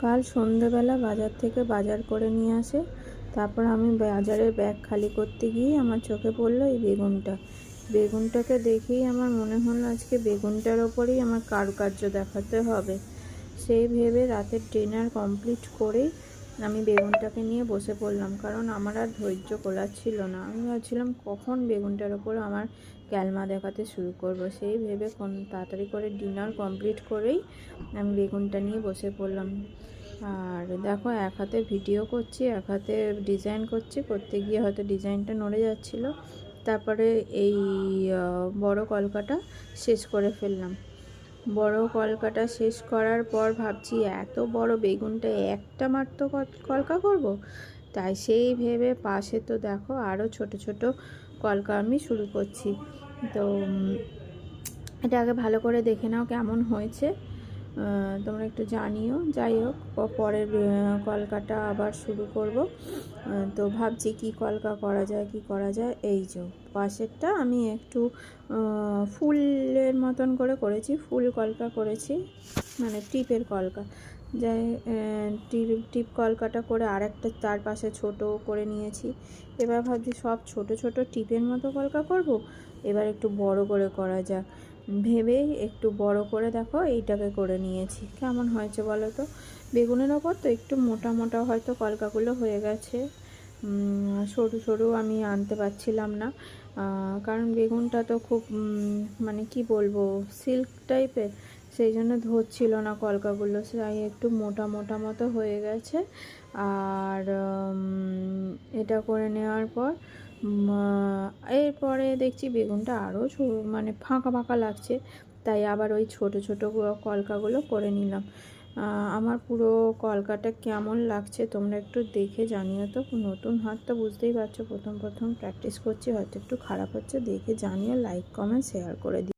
কাল সন্ধেবেলা বাজার থেকে বাজার করে নিয়ে আসে। তারপর আমি বাজারের ব্যাগ খালি করতে গিয়ে আমার চোখে পড়লো এই বেগুনটাকে দেখেই আমার মনে হলো আজকে বেগুনটার ওপরেই আমার কারুকার্য দেখাতে হবে। সেই ভেবে রাতের ডিনার কমপ্লিট করেই আমি বেগুনটাকে নিয়ে বসে পড়লাম, কারণ আমার আর ধৈর্য কোলাচ্ছিল না। আমি ভাবছিলাম কখন বেগুনটার ওপর আমার ক্যালমা দেখাতে শুরু করব। সেই ভেবে তাড়াতাড়ি করে ডিনার কমপ্লিট করেই আমি বেগুনটা নিয়ে বসে পড়লাম। আর দেখো, এক হাতে ভিডিও করছি, এক হাতে ডিজাইন করতে গিয়ে হয়তো ডিজাইনটা নড়ে যাচ্ছিলো। তারপরে এই বড় কলকাটা শেষ করে ফেললাম। বড় কলকাটা শেষ করার পর ভাবছি এত বড় বেগুনটা একটা মাত্র কলকা করব। তাই সেই ভেবে পাশে তো দেখো আরও ছোট ছোট কলকা আমি শুরু করছি। তো এটা আগে ভালো করে দেখে নাও কেমন হয়েছে, তোমরা একটু জানিও। যাই হোক, পরের কলকাটা আবার শুরু করব। তো ভাবছি কি কলকা করা যায়। এই যে পাশেরটা আমি একটু ফুলের মতন করে করেছি, ফুল কলকা করেছি, মানে টিপের কলকা। যাই টিপ কলকাটা করে আরেকটা তার পাশে ছোট করে নিয়েছি। এবার ভাবছি সব ছোট ছোট টিপের মতো কলকা করব। এবার একটু বড় করে করা যাক ভেবেই একটু বড় করে দেখো এইটাকে করে নিয়েছি। কেমন হয়েছে বলো তো? বেগুনের ওপর তো একটু মোটা মোটা হয়তো কলকাগুলো হয়ে গেছে, সরু সরু আমি আনতে পারছিলাম না, কারণ বেগুনটা তো খুব মানে কি বলবো, সিল্ক টাইপের, সেই জন্য ধরছিল না কলকাগুলো, তাই একটু মোটা মোটা মতো হয়ে গেছে। আর এটা করে নেওয়ার পর এরপরে দেখছি বেগুনটা আরও মানে ফাঁকা ফাঁকা লাগছে, তাই আবার ওই ছোট ছোট কলকাগুলো করে নিলাম। আমার পুরো কলকাটা কেমন লাগছে তোমরা একটু দেখে জানিও তো। নতুন হাত তো বুঝতেই পারছো, প্রথম প্রথম প্র্যাকটিস করছি, হয়তো একটু খারাপ হচ্ছে, দেখে জানিও, লাইক কমেন্ট শেয়ার করে দিও।